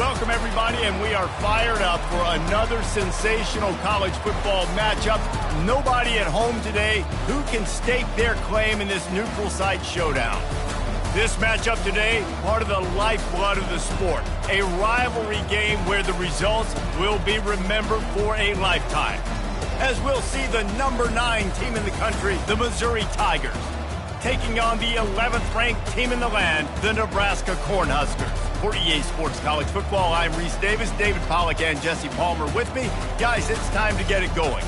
Welcome, everybody, and we are fired up for another sensational college football matchup. Nobody at home today who can stake their claim in this neutral site showdown. This matchup today, part of the lifeblood of the sport. A rivalry game where the results will be remembered for a lifetime. As we'll see the number 9 team in the country, the Missouri Tigers, taking on the 11th ranked team in the land, the Nebraska Cornhuskers. For EA Sports College Football, I'm Reese Davis, David Pollack and Jesse Palmer with me. Guys, it's time to get it going.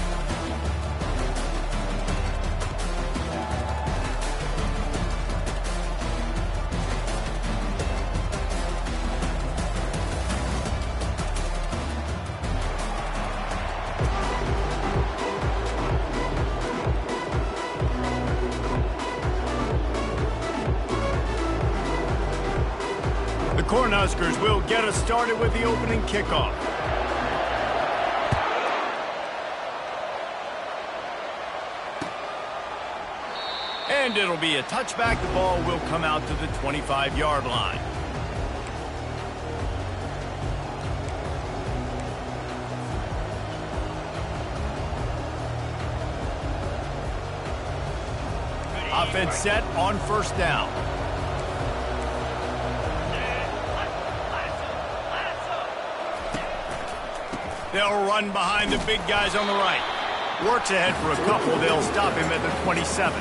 The Cornhuskers will get us started with the opening kickoff. And it'll be a touchback. The ball will come out to the 25-yard line. Offense set on first down. They'll run behind the big guys on the right. Works ahead for a couple. They'll stop him at the 27.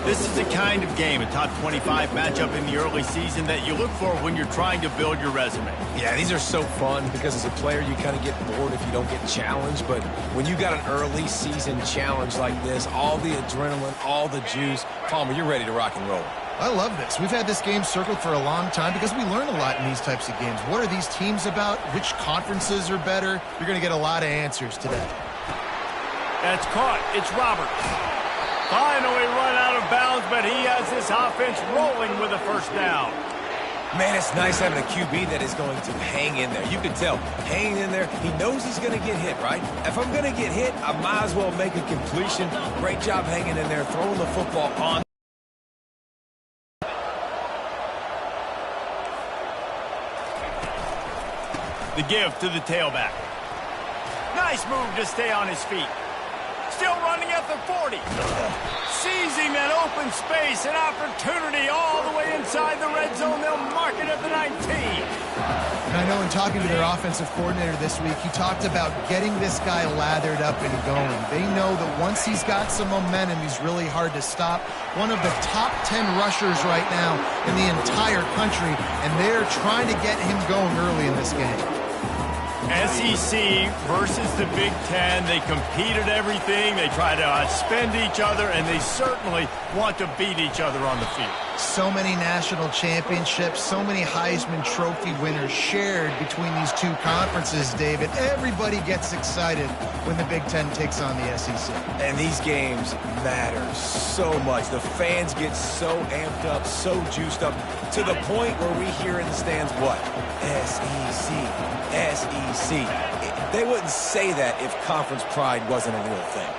This is the kind of game, a top 25 matchup in the early season, that you look for when you're trying to build your resume. Yeah, these are so fun because as a player, you kind of get bored if you don't get challenged. But when you got an early season challenge like this, all the adrenaline, all the juice, Palmer, you're ready to rock and roll. I love this. We've had this game circled for a long time because we learn a lot in these types of games. What are these teams about? Which conferences are better? You're going to get a lot of answers today. That's caught. It's Roberts. Finally run out of bounds, but he has this offense rolling with a first down. Man, it's nice having a QB that is going to hang in there. You can tell, hanging in there, he knows he's going to get hit, right? If I'm going to get hit, I might as well make a completion. Great job hanging in there, throwing the football on. The give to the tailback. Nice move to stay on his feet. Still running at the 40. Seizing that open space, an opportunity all the way inside the red zone. They'll mark it at the 19. And I know in talking to their offensive coordinator this week, he talked about getting this guy lathered up and going. They know that once he's got some momentum, he's really hard to stop. One of the top 10 rushers right now in the entire country, and they're trying to get him going early in this game. SEC versus the Big Ten. They compete at everything. They try to outspend each other, and they certainly want to beat each other on the field. So many national championships, so many Heisman Trophy winners shared between these two conferences, David. Everybody gets excited when the Big Ten takes on the SEC. And these games matter so much. The fans get so amped up, so juiced up, to the point where we hear in the stands what? SEC, SEC. They wouldn't say that if conference pride wasn't a real thing.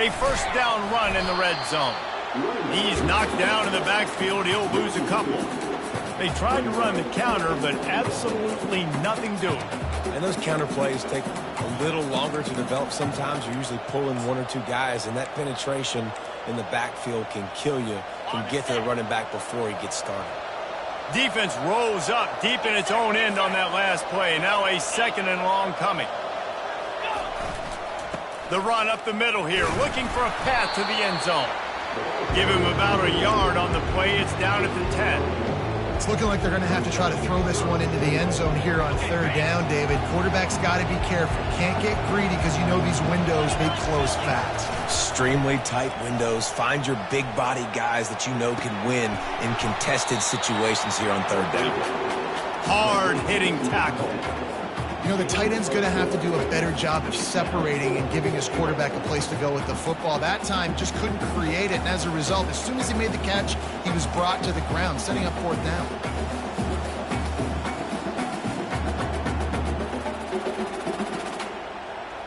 A first down run in the red zone. He's knocked down in the backfield. He'll lose a couple. They tried to run the counter, but absolutely nothing doing. And those counter plays take a little longer to develop sometimes. You're usually pulling 1 or 2 guys, and that penetration in the backfield can kill you, can get to the running back before he gets started. Defense rose up deep in its own end on that last play. Now a second and long coming. The run up the middle here, looking for a path to the end zone. Give him about a yard on the play. It's down at the 10. It's looking like they're going to have to try to throw this one into the end zone here on third down, David. Quarterback's got to be careful. Can't get greedy because you know these windows, they close fast. Extremely tight windows. Find your big body guys that you know can win in contested situations here on third down. Hard-hitting tackle. You know, the tight end's going to have to do a better job of separating and giving his quarterback a place to go with the football. That time just couldn't create it, and as a result, as soon as he made the catch, he was brought to the ground, setting up fourth down.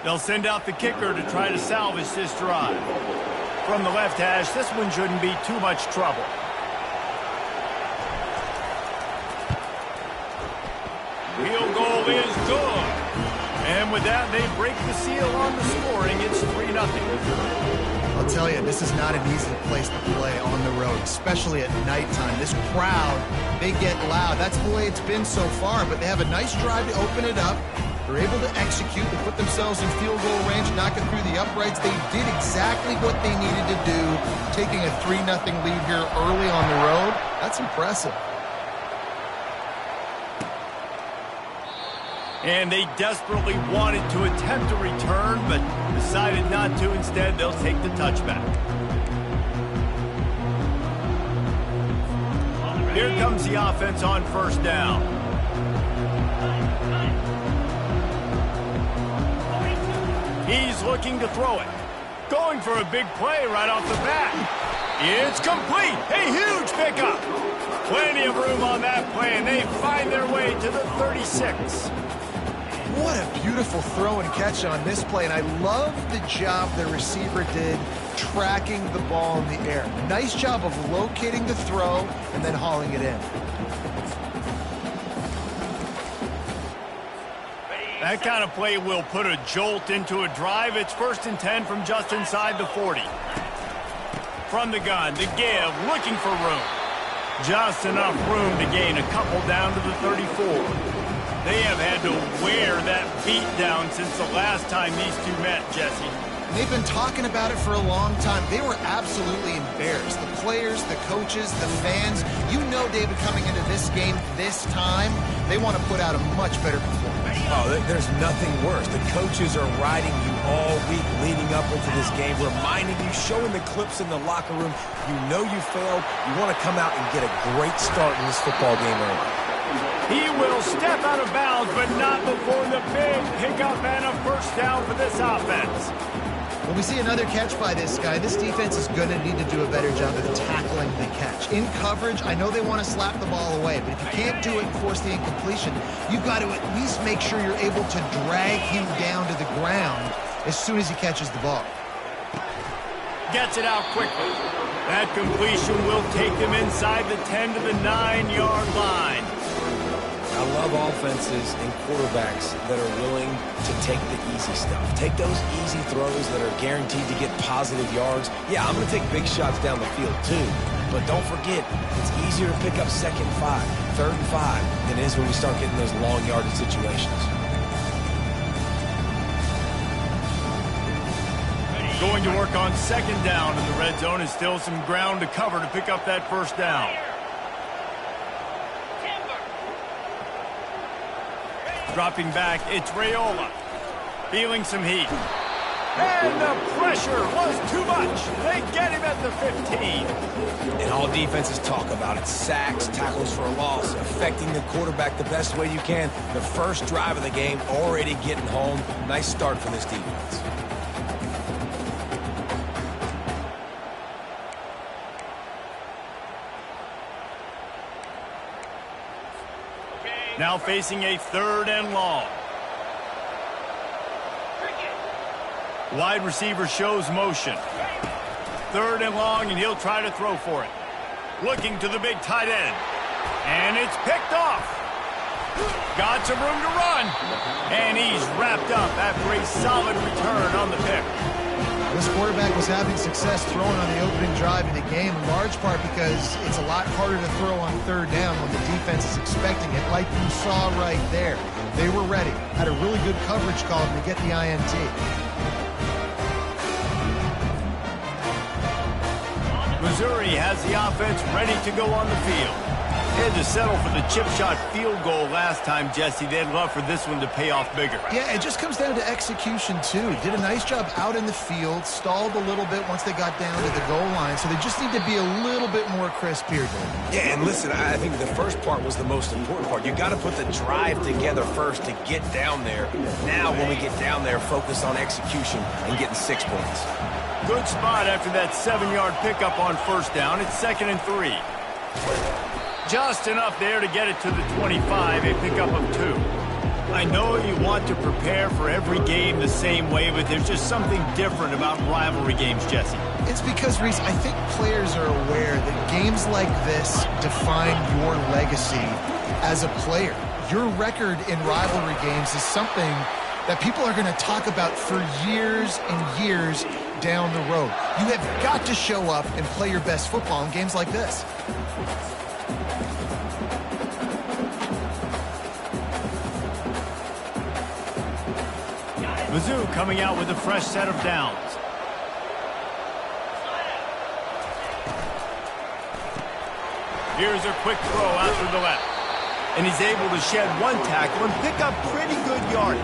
They'll send out the kicker to try to salvage this drive. From the left hash, this one shouldn't be too much trouble. And with that, they break the seal on the scoring. It's 3-0. I'll tell you, this is not an easy place to play on the road, especially at nighttime. This crowd, they get loud. That's the way it's been so far, but they have a nice drive to open it up. They're able to execute, to put themselves in field goal range, knock it through the uprights. They did exactly what they needed to do, taking a 3-0 lead here early on the road. That's impressive. And they desperately wanted to attempt a return, but decided not to. Instead, they'll take the touchback. Here comes the offense on first down. He's looking to throw it. Going for a big play right off the bat. It's complete. A huge pickup. Plenty of room on that play, and they find their way to the 36. What a beautiful throw and catch on this play, and I love the job the receiver did tracking the ball in the air. Nice job of locating the throw and then hauling it in. That kind of play will put a jolt into a drive. It's 1st and 10 from just inside the 40. From the gun, the give, looking for room. Just enough room to gain a couple down to the 34. They have had to wear that beat down since the last time these two met, Jesse. They've been talking about it for a long time. They were absolutely embarrassed. The players, the coaches, the fans. You know, David, coming into this game this time, they want to put out a much better performance. Oh, there's nothing worse. The coaches are riding you all week leading up into this game, reminding you, showing the clips in the locker room. You know you failed. You want to come out and get a great start in this football game early. He will step out of bounds, but not before the big pickup and a first down for this offense. When we see another catch by this guy, this defense is going to need to do a better job of tackling the catch. In coverage, I know they want to slap the ball away, but if you can't do it and force the incompletion, you've got to at least make sure you're able to drag him down to the ground as soon as he catches the ball. Gets it out quickly. That completion will take them inside the 10 to the 9-yard line. I love offenses and quarterbacks that are willing to take the easy stuff. Take those easy throws that are guaranteed to get positive yards. Yeah, I'm going to take big shots down the field too. But don't forget, it's easier to pick up 2nd and 5, 3rd and 5 than it is when we start getting those long yardage situations. Going to work on 2nd down in the red zone, and still some ground to cover to pick up that first down. Dropping back, it's Raiola. Feeling some heat. And the pressure was too much. They get him at the 15. And all defenses talk about it. Sacks, tackles for a loss, affecting the quarterback the best way you can. The first drive of the game, already getting home. Nice start for this defense. Now facing a 3rd and long. Wide receiver shows motion. 3rd and long, and he'll try to throw for it. Looking to the big tight end. And it's picked off. Got some room to run. And he's wrapped up after a solid return on the pick. This quarterback was having success throwing on the opening drive of the game, in large part because it's a lot harder to throw on 3rd down when the defense is expecting it, like you saw right there. They were ready, had a really good coverage call to get the INT. Missouri has the offense ready to go on the field. Had to settle for the chip shot field goal last time, Jesse. They'd love for this one to pay off bigger. Yeah, it just comes down to execution, too. Did a nice job out in the field, stalled a little bit once they got down to the goal line, so they just need to be a little bit more crisp here, David. Yeah, and listen, I think the first part was the most important part. You got to put the drive together first to get down there. Now, when we get down there, focus on execution and getting 6 points. Good spot after that 7-yard pickup on first down. It's 2nd and 3. Just enough there to get it to the 25, a pickup of 2. I know you want to prepare for every game the same way, but there's just something different about rivalry games, Jesse. It's because, Reese, I think players are aware that games like this define your legacy as a player. Your record in rivalry games is something that people are going to talk about for years and years down the road. You have got to show up and play your best football in games like this. Mizzou coming out with a fresh set of downs. Here's a quick throw out to the left. And he's able to shed one tackle and pick up pretty good yardage.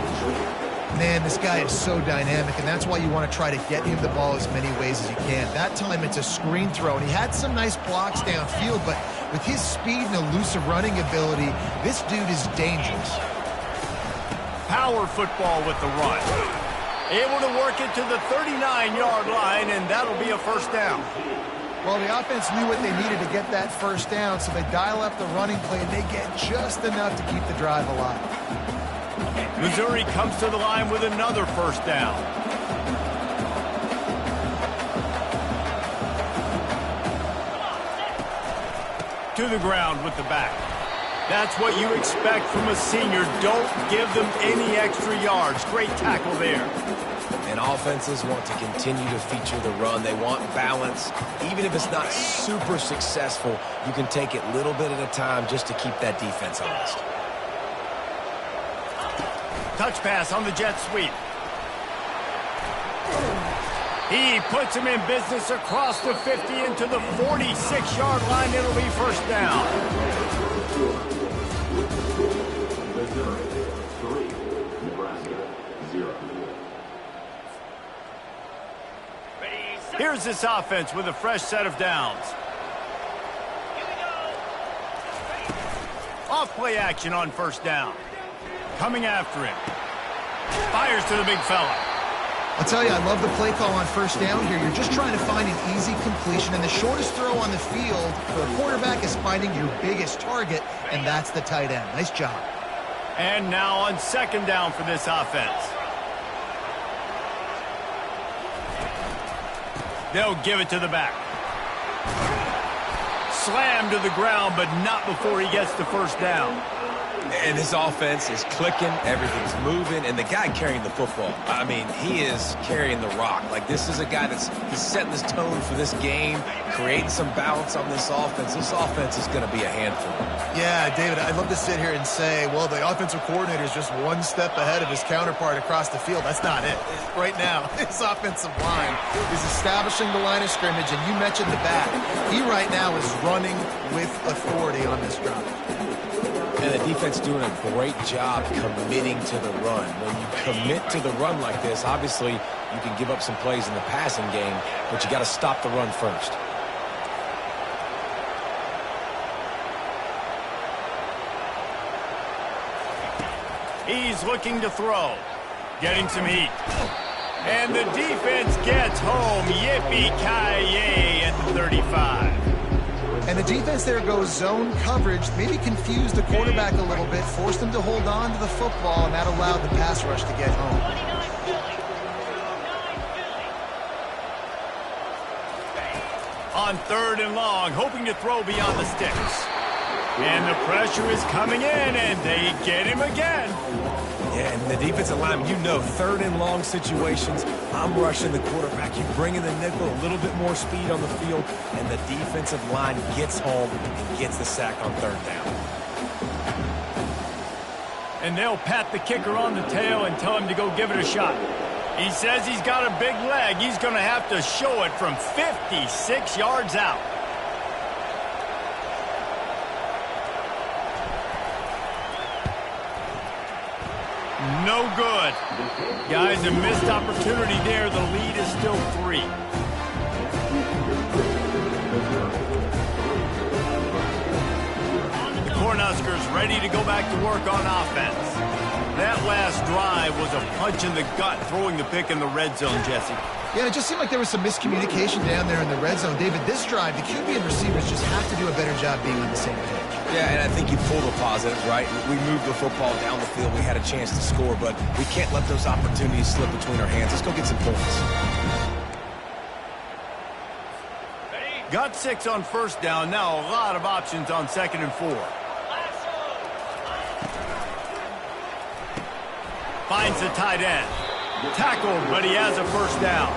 Man, this guy is so dynamic, and that's why you want to try to get him the ball as many ways as you can. That time it's a screen throw, and he had some nice blocks downfield, but with his speed and elusive running ability, this dude is dangerous. Power football with the run. Able to work it to the 39-yard line, and that'll be a first down. Well, the offense knew what they needed to get that first down, so they dial up the running play, and they get just enough to keep the drive alive. Missouri comes to the line with another first down. To the ground with the back. That's what you expect from a senior. Don't give them any extra yards. Great tackle there. And offenses want to continue to feature the run. They want balance. Even if it's not super successful, you can take it little bit at a time just to keep that defense honest. Touch pass on the jet sweep. He puts him in business across the 50 into the 46-yard line. It'll be first down. Here's this offense with a fresh set of downs. Off play action on first down. Coming after him. Fires to the big fella. I'll tell you, I love the play call on first down here. You're just trying to find an easy completion, and the shortest throw on the field for a quarterback is finding your biggest target, and that's the tight end. Nice job. And now on second down for this offense. They'll give it to the back. Slammed to the ground, but not before he gets the first down. And this offense is clicking, everything's moving, and the guy carrying the football, I mean, he is carrying the rock. Like, this is a guy he's setting this tone for this game, creating some balance on this offense. This offense is going to be a handful. Yeah, David, I'd love to sit here and say, well, the offensive coordinator is just one step ahead of his counterpart across the field. That's not it. Right now, his offensive line is establishing the line of scrimmage, and you mentioned the back. He right now is running with authority on this drive. And the defense doing a great job committing to the run. When you commit to the run like this, obviously you can give up some plays in the passing game, but you got to stop the run first. He's looking to throw. Getting some heat. And the defense gets home. Yippee-ki-yay at the 35. And the defense there goes zone coverage, maybe confused the quarterback a little bit, forced him to hold on to the football, and that allowed the pass rush to get home. On third and long, hoping to throw beyond the sticks. And the pressure is coming in, and they get him again. Yeah, and the defensive lineman, you know, third and long situations, I'm rushing the quarterback. You bring in the nickel, a little bit more speed on the field, and the defensive line gets home and gets the sack on third down. And they'll pat the kicker on the tail and tell him to go give it a shot. He says he's got a big leg. He's going to have to show it from 56 yards out. No good. Guys, a missed opportunity there. The lead is still 3. The Cornhuskers ready to go back to work on offense. That last drive was a punch in the gut, throwing the pick in the red zone, Jesse. Yeah, it just seemed like there was some miscommunication down there in the red zone. David, this drive, the QB and receivers just have to do a better job being on the same page. Yeah, and I think you pull the positives, right? We moved the football down the field. We had a chance to score, but we can't let those opportunities slip between our hands. Let's go get some points. Got 6 on first down. Now a lot of options on second and 4. Finds the tight end. Tackled, but he has a first down.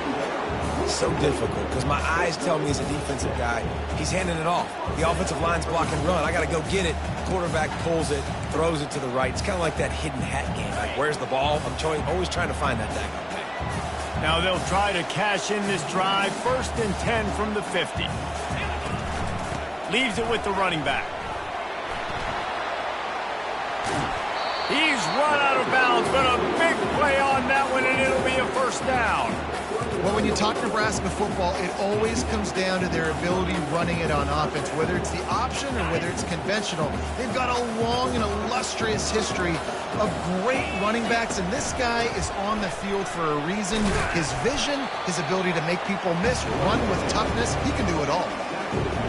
So difficult because my eyes tell me as a defensive guy, he's handing it off. The offensive line's block and run. I got to go get it. Quarterback pulls it, throws it to the right. It's kind of like that hidden hat game. Like, where's the ball? I'm always trying to find that tackle. Now they'll try to cash in this drive. 1st and 10 from the 50. Leaves it with the running back. He's run out of bounds, but a big play on that one, and it'll be a first down. Well, when you talk Nebraska football, it always comes down to their ability running it on offense, whether it's the option or whether it's conventional. They've got a long and illustrious history of great running backs, and this guy is on the field for a reason. His vision, his ability to make people miss, run with toughness, he can do it all.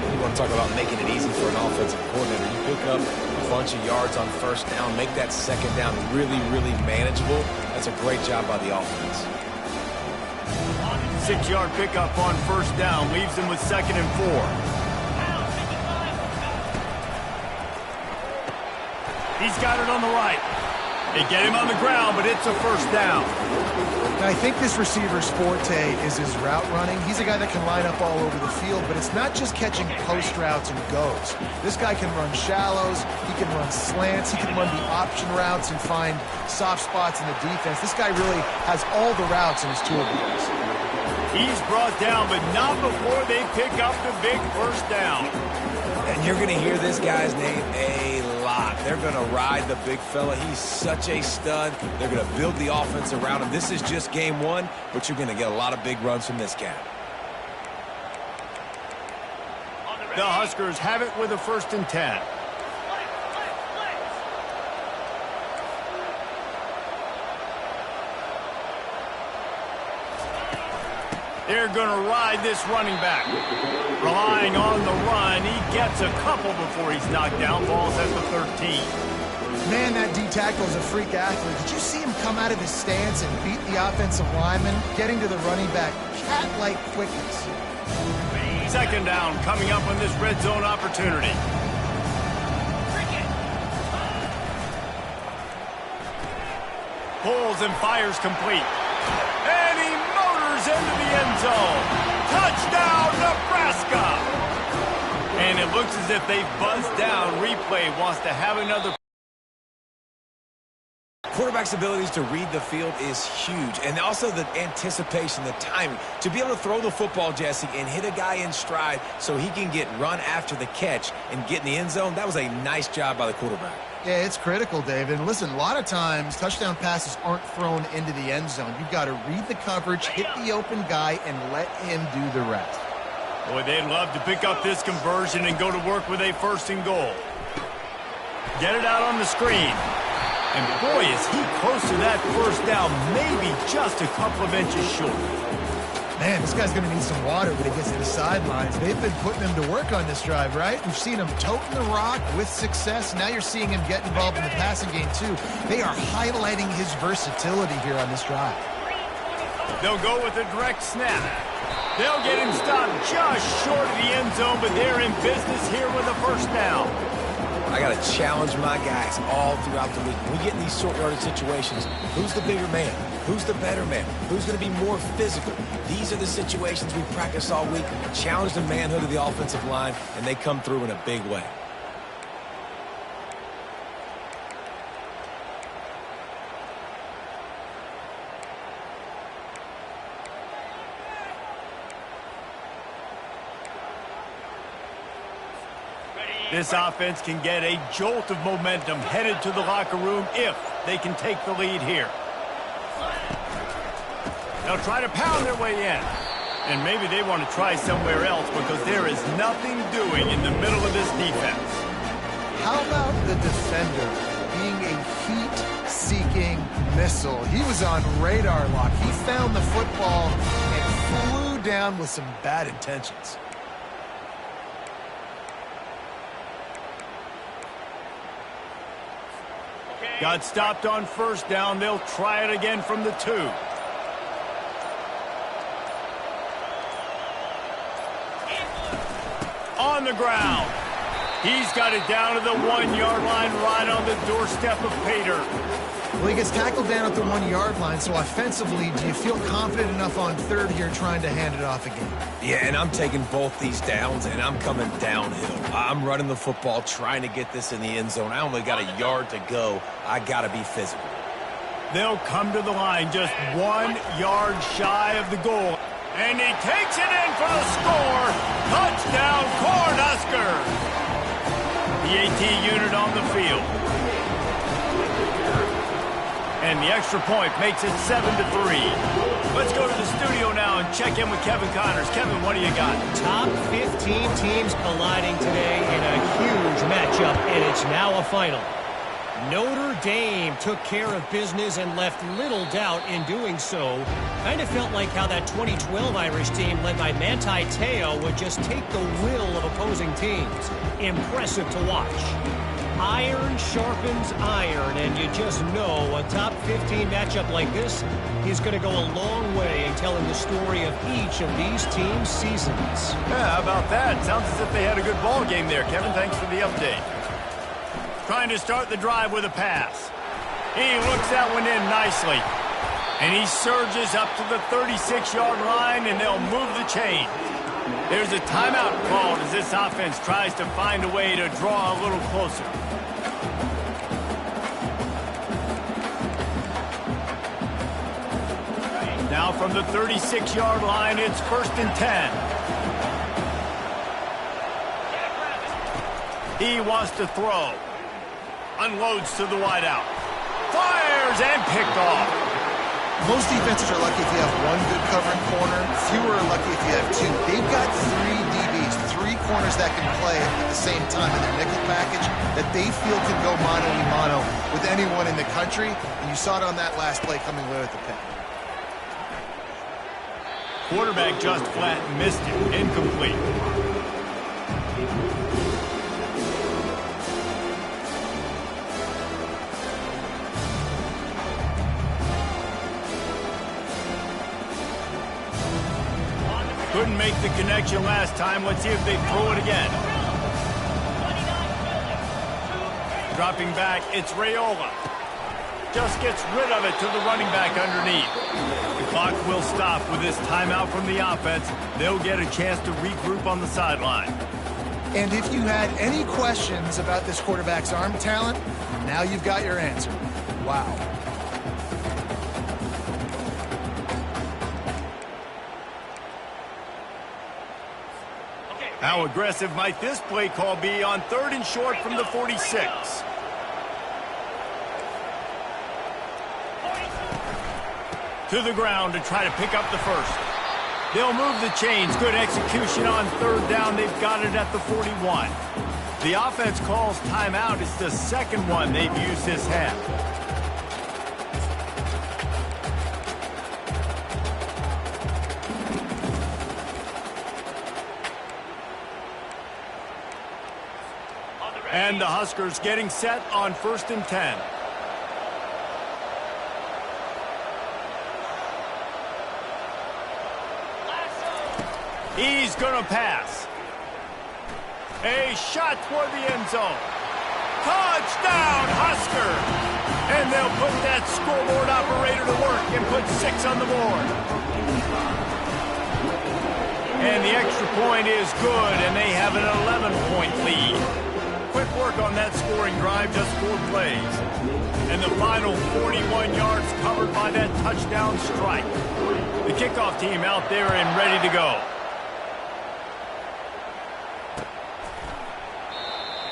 You want to talk about making it easy for an offensive coordinator. You pick up a bunch of yards on first down, make that second down really, really manageable. That's a great job by the offense. 6-yard pickup on first down. Leaves him with 2nd and 4. He's got it on the right. They get him on the ground, but it's a first down. Now, I think this receiver's forte is his route running. He's a guy that can line up all over the field, but it's not just catching post routes and goes. This guy can run shallows, he can run slants, he can run the option routes and find soft spots in the defense. This guy really has all the routes in his toolbox. He's brought down, but not before they pick up the big first down. And you're going to hear this guy's name a lot. They're going to ride the big fella. He's such a stud. They're going to build the offense around him. This is just game one, but you're going to get a lot of big runs from this guy. The Huskers have it with a 1st and 10. They're going to ride this running back. Relying on the run, he gets a couple before he's knocked down. Ball's at the 13. Man, that D-tackle is a freak athlete. Did you see him come out of his stance and beat the offensive lineman, getting to the running back? Cat-like quickness. 2nd down coming up on this red zone opportunity. Pulls and fires complete. And he motors into the end zone. Touchdown, Nebraska! And it looks as if they buzzed down. Replay wants to have another. Quarterback's abilities to read the field is huge, and also the anticipation, the timing. To be able to throw the football, Jesse, and hit a guy in stride so he can get run after the catch and get in the end zone, that was a nice job by the quarterback. Yeah, it's critical, David. And listen, a lot of times touchdown passes aren't thrown into the end zone. You've got to read the coverage, hit the open guy, and let him do the rest. Boy, they'd love to pick up this conversion and go to work with a 1st and goal. Get it out on the screen. And boy, is he close to that first down, maybe just a couple of inches short. Man, this guy's going to need some water when he gets to the sidelines. They've been putting him to work on this drive, right? We've seen him toting the rock with success. Now you're seeing him get involved in the passing game, too. They are highlighting his versatility here on this drive. They'll go with a direct snap. They'll get him stopped just short of the end zone, but they're in business here with a first down. I got to challenge my guys all throughout the week. When we get in these short yardage situations, who's the bigger man? Who's the better man? Who's going to be more physical? These are the situations we practice all week. Challenge the manhood of the offensive line, and they come through in a big way. This offense can get a jolt of momentum headed to the locker room if they can take the lead here. They'll try to pound their way in. And maybe they want to try somewhere else because there is nothing doing in the middle of this defense. How about the defender being a heat-seeking missile? He was on radar lock. He found the football and flew down with some bad intentions. Got stopped on first down. They'll try it again from the 2. On the ground. He's got it down to the 1-yard line, right on the doorstep of pay dirt. Well, he gets tackled down at the 1-yard line, so offensively, do you feel confident enough on third here trying to hand it off again? Yeah, and I'm taking both these downs, and I'm coming downhill. I'm running the football, trying to get this in the end zone. I only got a yard to go. I got to be physical. They'll come to the line just 1 yard shy of the goal. And he takes it in for the score. Touchdown, Cornhuskers. The AT unit on the field. And the extra point makes it 7-3. Let's go to the studio now and check in with Kevin Connors. Kevin, what do you got? Top 15 teams colliding today in a huge matchup, and it's now a final. Notre Dame took care of business and left little doubt in doing so. Kind of felt like how that 2012 Irish team led by Manti Te'o would just take the will of opposing teams. Impressive to watch. Iron sharpens iron, and you just know a top 15 matchup like this is going to go a long way in telling the story of each of these teams' seasons. Yeah, how about that? Sounds as if they had a good ball game there. Kevin, thanks for the update. Trying to start the drive with a pass. He looks that one in nicely. And he surges up to the 36-yard line, and they'll move the chain. There's a timeout called as this offense tries to find a way to draw a little closer. Now from the 36-yard line, it's 1st and 10. He wants to throw. Unloads to the wideout. Fires and picked off. Most defenses are lucky if you have one good covering corner. Fewer are lucky if you have two. They've got 3 DBs, 3 corners that can play at the same time in their nickel package that they feel can go mano-a-mano with anyone in the country. And you saw it on that last play coming away with the pick. Quarterback just flat missed it. Incomplete. Couldn't make the connection last time. Let's see if they throw it again. Dropping back, it's Raiola. Just gets rid of it to the running back underneath. The clock will stop with this timeout from the offense. They'll get a chance to regroup on the sideline. And if you had any questions about this quarterback's arm talent, now you've got your answer. Wow. How aggressive might this play call be on 3rd and short from the 46? To the ground to try to pick up the first. They'll move the chains. Good execution on 3rd down. They've got it at the 41. The offense calls timeout. It's the second one they've used this half. And the Huskers getting set on 1st and 10. He's going to pass. A shot toward the end zone. Touchdown, Husker! And they'll put that scoreboard operator to work and put 6 on the board. And the extra point is good, and they have an 11-point lead. Quick work on that scoring drive, just 4 plays. And the final 41 yards covered by that touchdown strike. The kickoff team out there and ready to go.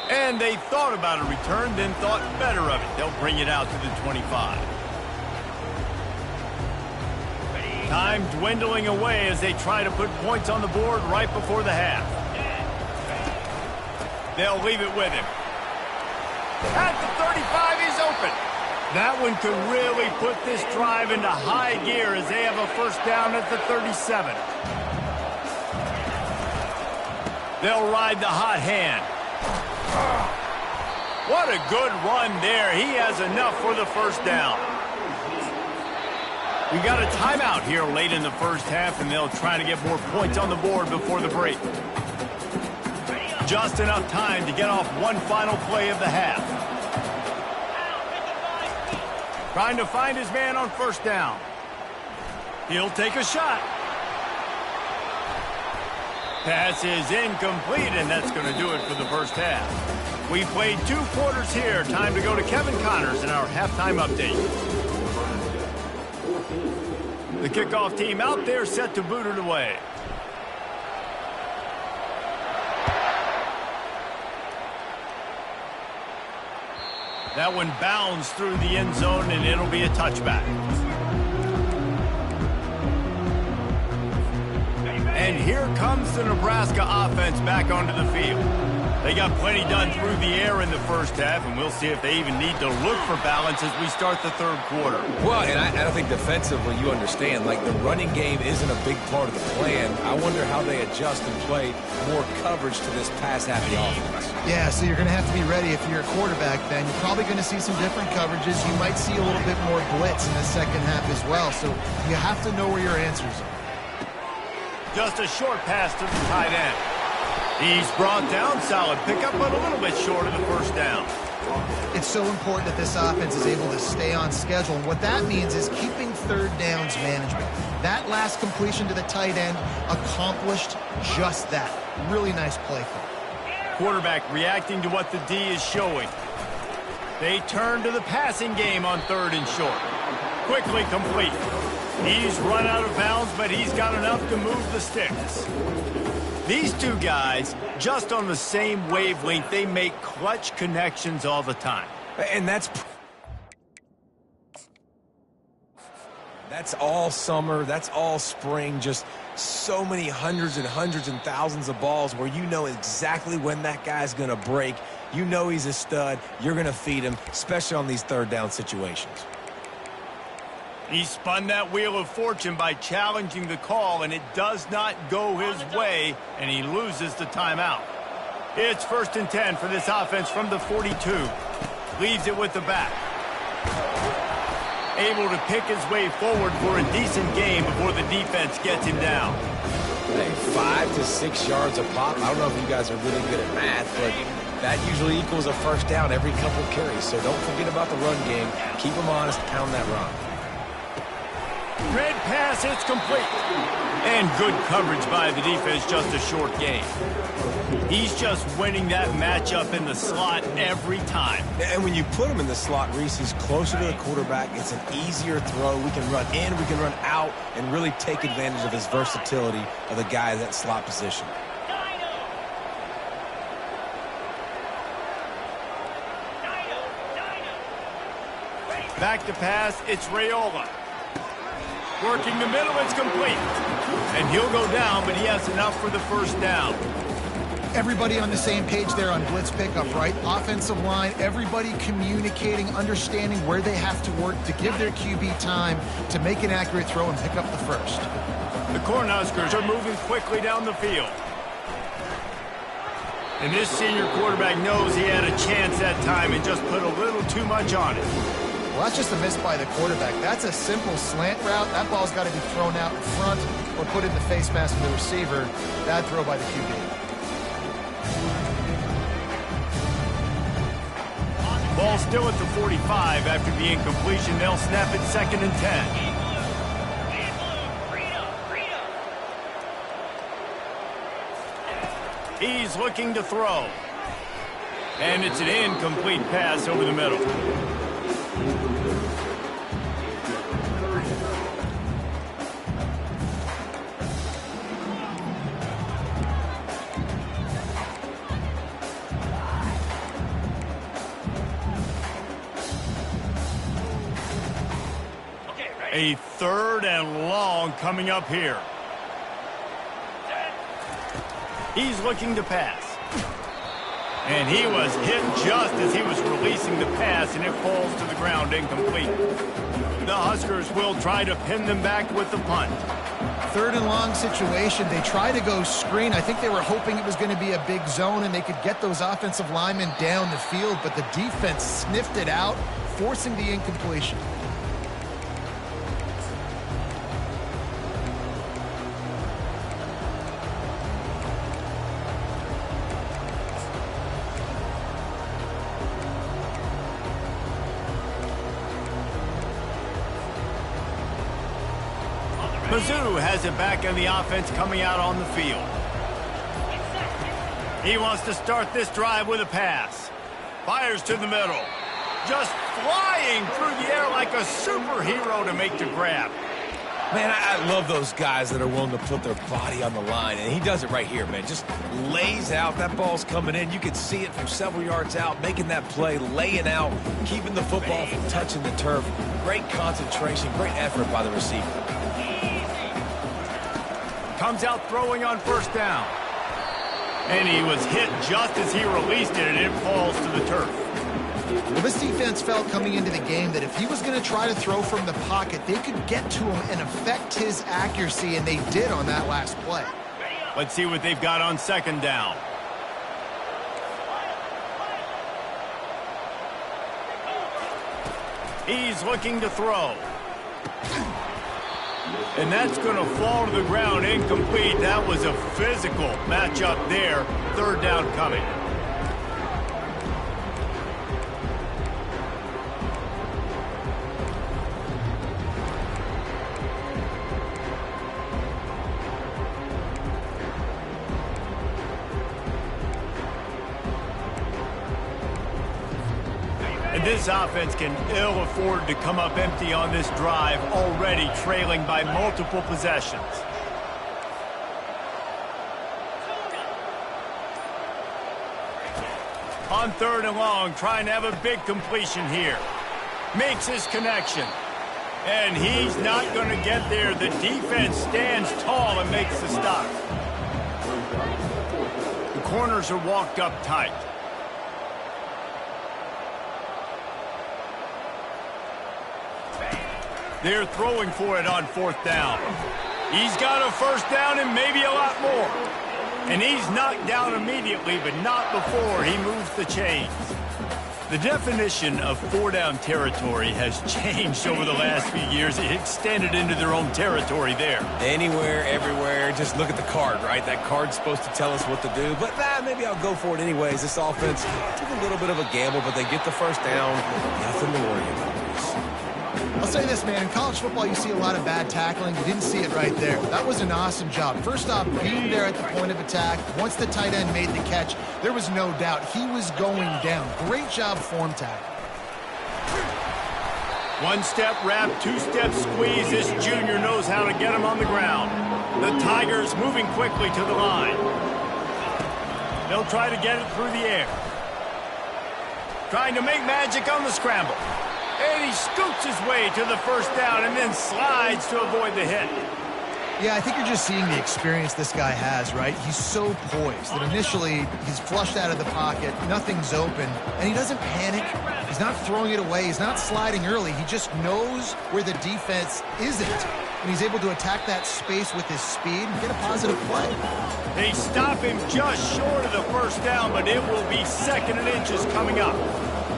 And they thought about a return, then thought better of it. They'll bring it out to the 25. Time dwindling away as they try to put points on the board right before the half. They'll leave it with him. At the 35, he's open. That one could really put this drive into high gear as they have a first down at the 37. They'll ride the hot hand. What a good run there. He has enough for the first down. We got a timeout here late in the first half, and they'll try to get more points on the board before the break. Just enough time to get off one final play of the half. Trying to find his man on first down. He'll take a shot. Pass is incomplete, and that's going to do it for the first half. We played 2 quarters here. Time to go to Kevin Connors in our halftime update. The kickoff team out there set to boot it away. That one bounds through the end zone, and it'll be a touchback. And here comes the Nebraska offense back onto the field. They got plenty done through the air in the first half, and we'll see if they even need to look for balance as we start the third quarter. Well, and I think defensively, you understand, like the running game isn't a big part of the plan. I wonder how they adjust and play more coverage to this pass happy offense. Yeah, so you're going to have to be ready if you're a quarterback, Ben. You're probably going to see some different coverages. You might see a little bit more blitz in the second half as well, so you have to know where your answers are. Just a short pass to the tight end. He's brought down, solid pickup, but a little bit short of the first down. It's so important that this offense is able to stay on schedule. And what that means is keeping third downs management. That last completion to the tight end accomplished just that. Really nice play for him. Quarterback reacting to what the D is showing. They turn to the passing game on 3rd and short. Quickly complete. He's run out of bounds, but he's got enough to move the sticks. These two guys, just on the same wavelength, they make clutch connections all the time. And that's all summer, that's all spring, just so many hundreds and thousands of balls where you know exactly when that guy's going to break. You know he's a stud. You're going to feed him, especially on these third down situations. He spun that wheel of fortune by challenging the call, and it does not go his way, and he loses the timeout. It's 1st and 10 for this offense from the 42. Leaves it with the back. Able to pick his way forward for a decent game before the defense gets him down. Hey, 5 to 6 yards a pop. I don't know if you guys are really good at math, but that usually equals a first down every couple carries. So don't forget about the run game. Keep them honest, pound that run. Red pass, it's complete. And good coverage by the defense, just a short gain. He's just winning that matchup in the slot every time. And when you put him in the slot, Reese, he's closer to the quarterback. It's an easier throw. We can run in, we can run out, and really take advantage of his versatility of the guy in that slot position. Back to pass, it's Raiola. Working the middle, it's complete. And he'll go down, but he has enough for the first down. Everybody on the same page there on blitz pickup, right? Offensive line, everybody communicating, understanding where they have to work to give their QB time to make an accurate throw and pick up the first. The Cornhuskers are moving quickly down the field. And this senior quarterback knows he had a chance that time and just put a little too much on it. Well, that's just a miss by the quarterback. That's a simple slant route. That ball's got to be thrown out in front or put in the face mask of the receiver. Bad throw by the QB. Ball still at the 45 after the incompletion. They'll snap it 2nd and 10. He's looking to throw. And it's an incomplete pass over the middle. A 3rd and long coming up here. He's looking to pass. And he was hit just as he was releasing the pass, and it falls to the ground incomplete. The Huskers will try to pin them back with the punt. 3rd and long situation. They try to go screen. I think they were hoping it was going to be a big zone and they could get those offensive linemen down the field, but the defense sniffed it out, forcing the incompletion. Mizzou has it back in the offense coming out on the field. He wants to start this drive with a pass. Fires to the middle. Just flying through the air like a superhero to make the grab. Man, I love those guys that are willing to put their body on the line, and he does it right here, man. Just lays out. That ball's coming in. You can see it from several yards out, making that play, laying out, keeping the football from touching the turf. Great concentration, great effort by the receiver. Comes out throwing on first down. And he was hit just as he released it, and it falls to the turf. Well, this defense felt coming into the game that if he was going to try to throw from the pocket, they could get to him and affect his accuracy, and they did on that last play. Let's see what they've got on second down. He's looking to throw. And that's going to fall to the ground incomplete. That was a physical matchup there. Third down coming. And this offense can ill afford to come up empty on this drive, already trailing by multiple possessions. On third and long, trying to have a big completion here. Makes his connection. And he's not going to get there. The defense stands tall and makes the stop. The corners are walked up tight. They're throwing for it on fourth down. He's got a first down and maybe a lot more. And he's knocked down immediately, but not before he moves the chains. The definition of four-down territory has changed over the last few years. It extended into their own territory there. Anywhere, everywhere, just look at the card, right? That card's supposed to tell us what to do, but maybe I'll go for it anyways. This offense took a little bit of a gamble, but they get the first down. Nothing to worry about. I'll say this, man. In college football, you see a lot of bad tackling. You didn't see it right there. That was an awesome job. First off, being there at the point of attack. Once the tight end made the catch, there was no doubt he was going down. Great job form tackle. One-step wrap, two-step squeeze. This junior knows how to get him on the ground. The Tigers moving quickly to the line. They'll try to get it through the air. Trying to make magic on the scramble. And he scoots his way to the first down and then slides to avoid the hit. Yeah, I think you're just seeing the experience this guy has, right? He's so poised that initially he's flushed out of the pocket, nothing's open, and he doesn't panic. He's not throwing it away. He's not sliding early. He just knows where the defense isn't, and he's able to attack that space with his speed and get a positive play. They stop him just short of the first down, but it will be second and inches coming up.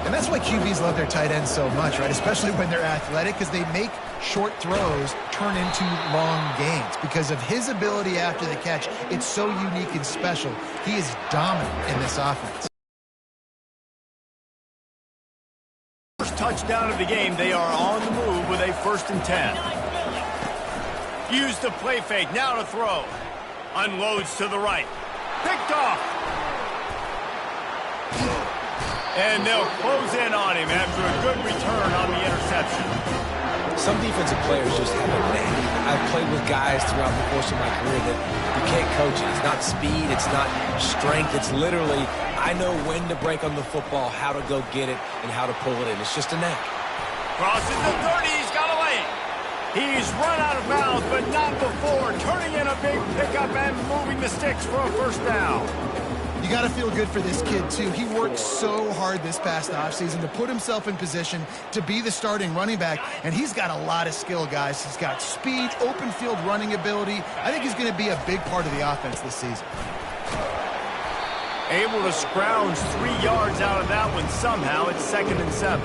And that's why QBs love their tight ends so much, right? Especially when they're athletic, because they make short throws turn into long gains. Because of his ability after the catch, it's so unique and special. He is dominant in this offense. First touchdown of the game, they are on the move with a 1st and 10. Use the play fake, now to throw. Unloads to the right. Picked off. And they'll close in on him after a good return on the interception. Some defensive players just have a knack. I've played with guys throughout the course of my career that you can't coach it. It's not speed, it's not strength. It's literally, I know when to break on the football, how to go get it, and how to pull it in. It's just a knack. Crosses the 30, he's got a lane. He's run out of bounds, but not before turning in a big pickup and moving the sticks for a first down. You got to feel good for this kid, too. He worked so hard this past offseason to put himself in position to be the starting running back, and he's got a lot of skill, guys. He's got speed, open field running ability. I think he's going to be a big part of the offense this season. Able to scrounge 3 yards out of that one somehow. It's 2nd and 7.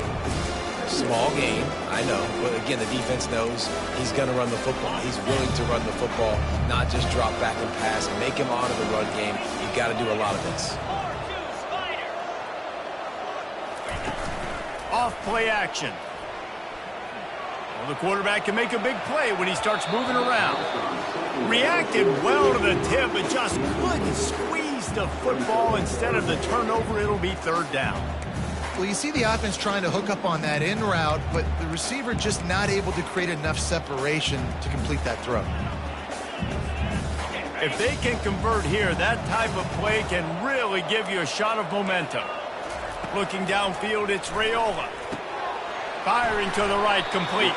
Small game, I know, but again, the defense knows he's going to run the football. He's willing to run the football, not just drop back and pass, make him out of the run game. You've got to do a lot of this. Off play action. Well, the quarterback can make a big play when he starts moving around. Reacted well to the tip, but just couldn't squeeze the football. Instead of the turnover, it'll be third down. Well, you see the offense trying to hook up on that in route, but the receiver just not able to create enough separation to complete that throw. If they can convert here, that type of play can really give you a shot of momentum. Looking downfield, it's Raiola. Firing to the right, complete.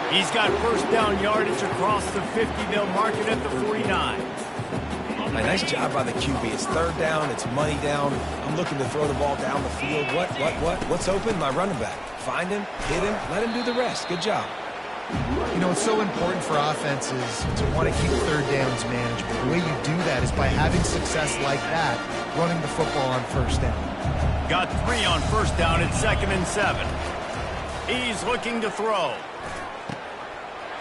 He's got first down yardage across the 50. They'll mark it at the 49. Nice job by the QB. It's third down. It's money down. I'm looking to throw the ball down the field. What's open? My running back. Find him, hit him, let him do the rest. Good job. You know, it's so important for offenses to want to keep third downs manageable. The way you do that is by having success like that, running the football on first down. Got 3 on first down. It's 2nd and 7. He's looking to throw.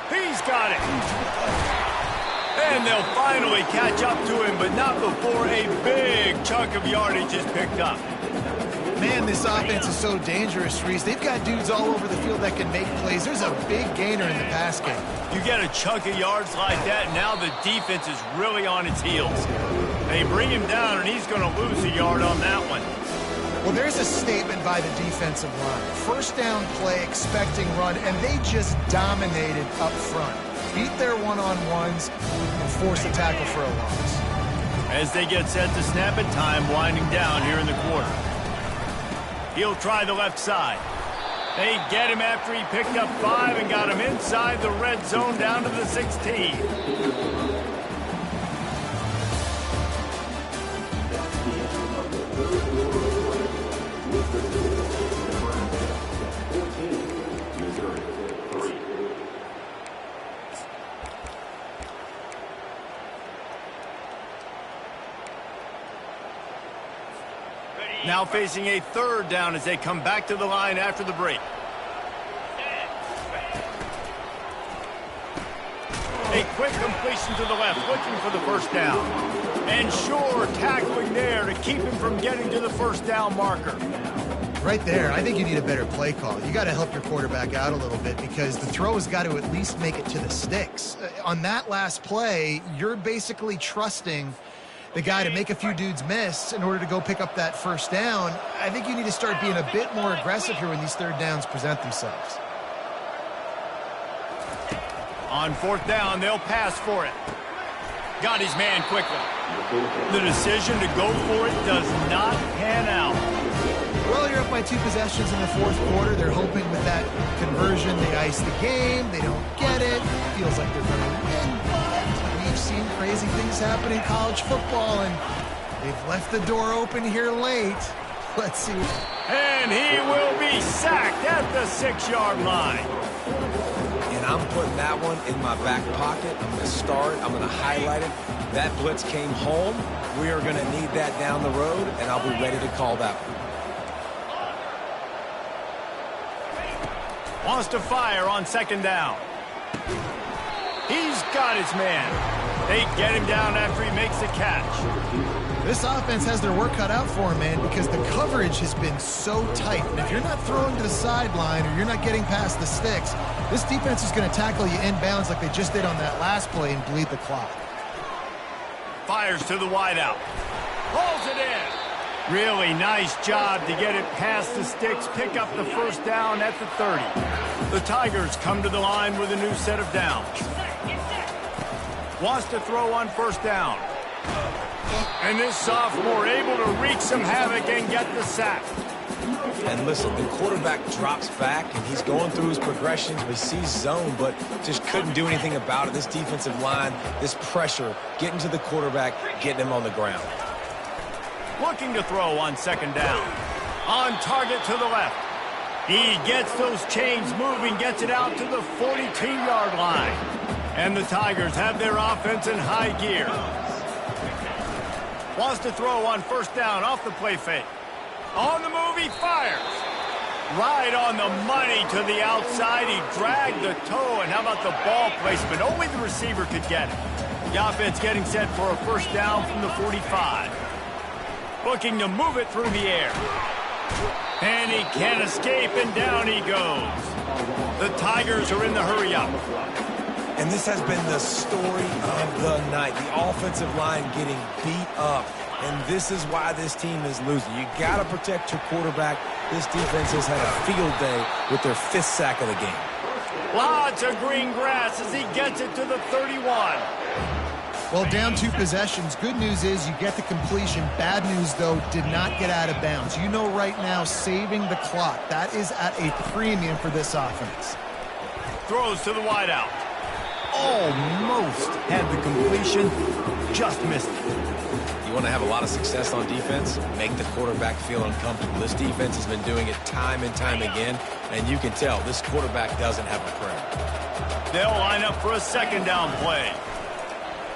He's got it. And they'll finally catch up to him, but not before a big chunk of yardage is picked up. Man, this offense is so dangerous, Reese. They've got dudes all over the field that can make plays. There's a big gainer in the pass game. You get a chunk of yards like that, now the defense is really on its heels. They bring him down, and he's going to lose a yard on that one. Well, there's a statement by the defensive line. First down play, expecting run, and they just dominated up front. Beat their one-on-ones and force a tackle for a loss. As they get set to snap it, time winding down here in the quarter. He'll try the left side. They get him after he picked up 5 and got him inside the red zone down to the 16. Now facing a third down as they come back to the line after the break. A quick completion to the left, looking for the first down. And sure, tackling there to keep him from getting to the first down marker. Right there, I think you need a better play call. You got to help your quarterback out a little bit because the throw has got to at least make it to the sticks. On that last play, you're basically trusting the guy to make a few dudes miss in order to go pick up that first down. I think you need to start being a bit more aggressive here when these third downs present themselves. On fourth down, they'll pass for it. Got his man quickly. The decision to go for it does not pan out. Well, you're up by 2 possessions in the fourth quarter. They're hoping with that conversion they ice the game. They don't get it. Feels like they're going to win, but we've seen crazy things happen in college football, and they've left the door open here late. Let's see. And he will be sacked at the 6-yard line. And I'm putting that one in my back pocket. I'm going to start. I'm going to highlight it. That blitz came home. We are going to need that down the road, and I'll be ready to call that one. Wants to fire on second down. He's got his man. They get him down after he makes a catch. This offense has their work cut out for him, man, because the coverage has been so tight. And if you're not throwing to the sideline or you're not getting past the sticks, this defense is going to tackle you inbounds like they just did on that last play and bleed the clock. Fires to the wideout. Pulls it in. Really nice job to get it past the sticks, pick up the first down at the 30. The Tigers come to the line with a new set of downs. Wants to throw on first down. And this sophomore able to wreak some havoc and get the sack. And listen, the quarterback drops back, and he's going through his progressions. We see zone, but just couldn't do anything about it. This defensive line, this pressure, getting to the quarterback, getting him on the ground. Looking to throw on second down. On target to the left. He gets those chains moving, gets it out to the 42-yard line. And the Tigers have their offense in high gear. Wants to throw on first down off the play fake. On the move, he fires. Right on the money to the outside. He dragged the toe, and how about the ball placement? Only the receiver could get it. The offense getting set for a first down from the 45. Looking to move it through the air. And he can't escape, and down he goes. The Tigers are in the hurry-up. And this has been the story of the night. The offensive line getting beat up. And this is why this team is losing. You got to protect your quarterback. This defense has had a field day with their 5th sack of the game. Lots of green grass as he gets it to the 31. Well, down 2 possessions. Good news is you get the completion. Bad news, though, did not get out of bounds. You know right now, saving the clock. That is at a premium for this offense. Throws to the wideout. Almost had the completion. Just missed it. You want to have a lot of success on defense? Make the quarterback feel uncomfortable. This defense has been doing it time and time again, and you can tell this quarterback doesn't have a prayer. They'll line up for a 2nd down play.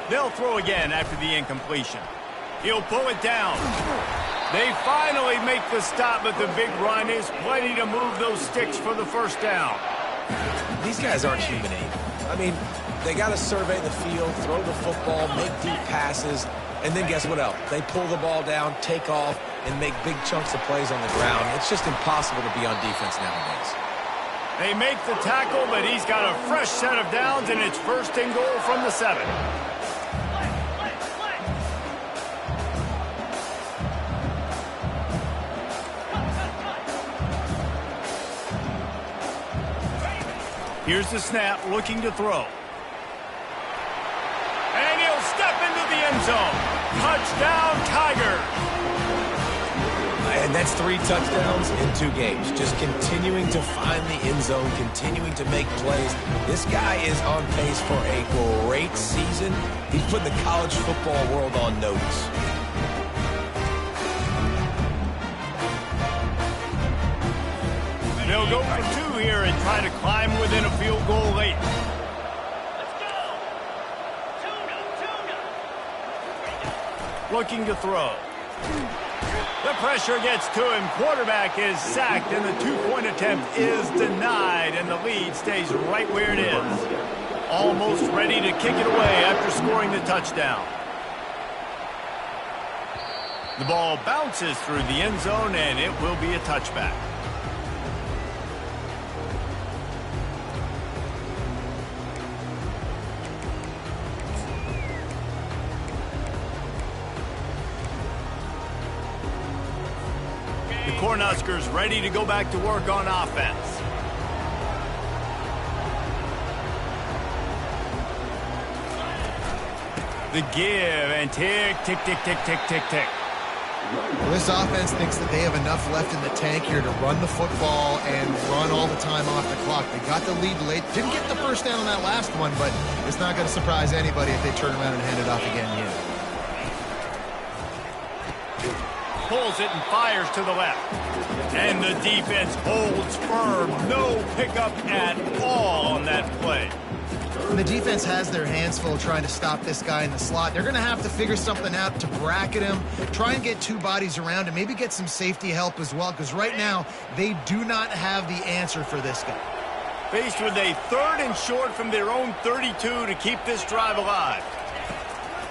They'll throw again after the incompletion. He'll pull it down. They finally make the stop, but the big run is plenty to move those sticks for the 1st down. These guys aren't human aid. I mean, they got to survey the field, throw the football, make deep passes, and then guess what else? They pull the ball down, take off, and make big chunks of plays on the ground. It's just impossible to be on defense nowadays. They make the tackle, but he's got a fresh set of downs, and it's 1st and goal from the 7. Here's the snap, looking to throw. And he'll step into the end zone. Touchdown, Tigers. And that's 3 touchdowns in 2 games. Just continuing to find the end zone, continuing to make plays. This guy is on pace for a great season. He's putting the college football world on notice. They'll go for 2 here and try to climb within a field goal late. Looking to throw. The pressure gets to him. Quarterback is sacked, and the 2-point attempt is denied, and the lead stays right where it is. Almost ready to kick it away after scoring the touchdown. The ball bounces through the end zone, and it will be a touchback. Cornhuskers ready to go back to work on offense. The give and tick, tick, tick, tick, tick, tick, tick. Well, this offense thinks that they have enough left in the tank here to run the football and run all the time off the clock. They got the lead late. Didn't get the 1st down on that last one, but it's not going to surprise anybody if they turn around and hand it off again here. Pulls it and fires to the left. And the defense holds firm. No pickup at all on that play. The defense has their hands full trying to stop this guy in the slot. They're going to have to figure something out to bracket him, try and get 2 bodies around him, maybe get some safety help as well, because right now they do not have the answer for this guy. Faced with a 3rd and short from their own 32 to keep this drive alive.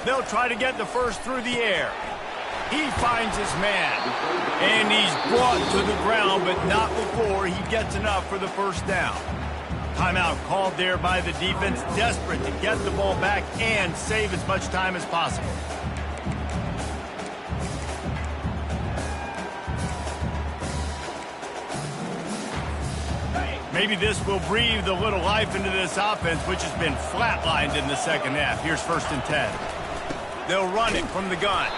They'll try to get the 1st through the air. He finds his man, and he's brought to the ground, but not before he gets enough for the 1st down. Timeout called there by the defense, desperate to get the ball back and save as much time as possible. Maybe this will breathe a little life into this offense, which has been flatlined in the 2nd half. Here's 1st and 10. They'll run it from the gun.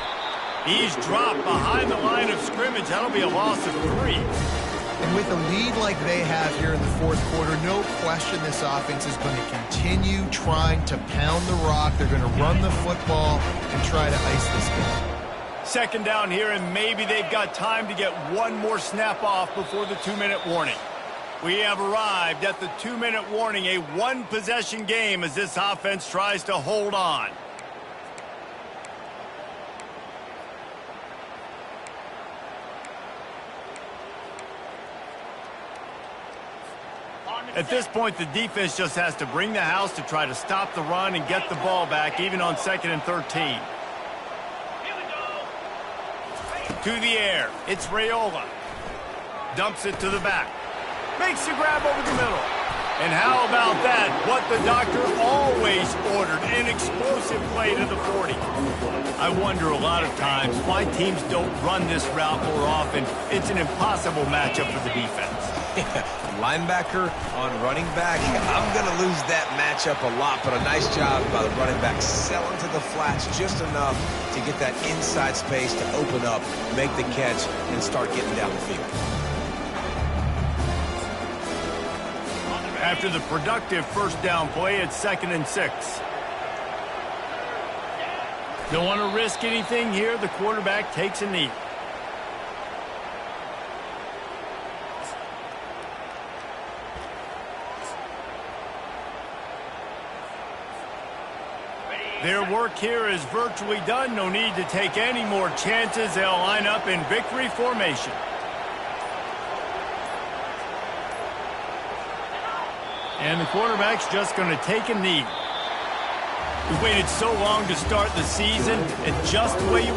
He's dropped behind the line of scrimmage. That'll be a loss of 3. And with a lead like they have here in the 4th quarter, no question this offense is going to continue trying to pound the rock. They're going to run the football and try to ice this game. 2nd down here, and maybe they've got time to get 1 more snap off before the 2-minute warning. We have arrived at the 2-minute warning, a 1-possession game as this offense tries to hold on. At this point, the defense just has to bring the house to try to stop the run and get the ball back, even on 2nd and 13. To the air. It's Raiola. Dumps it to the back. Makes the grab over the middle. And how about that? What the doctor always ordered, an explosive play to the 40. I wonder a lot of times why teams don't run this route more often. It's an impossible matchup for the defense. Linebacker on running back. I'm going to lose that matchup a lot, but a nice job by the running back selling to the flats just enough to get that inside space to open up, make the catch, and start getting down the field. After the productive first down play, it's 2nd and 6. Don't want to risk anything here. The quarterback takes a knee. Their work here is virtually done. No need to take any more chances. They'll line up in victory formation. And the quarterback's just going to take a knee. We waited so long to start the season, and just the way you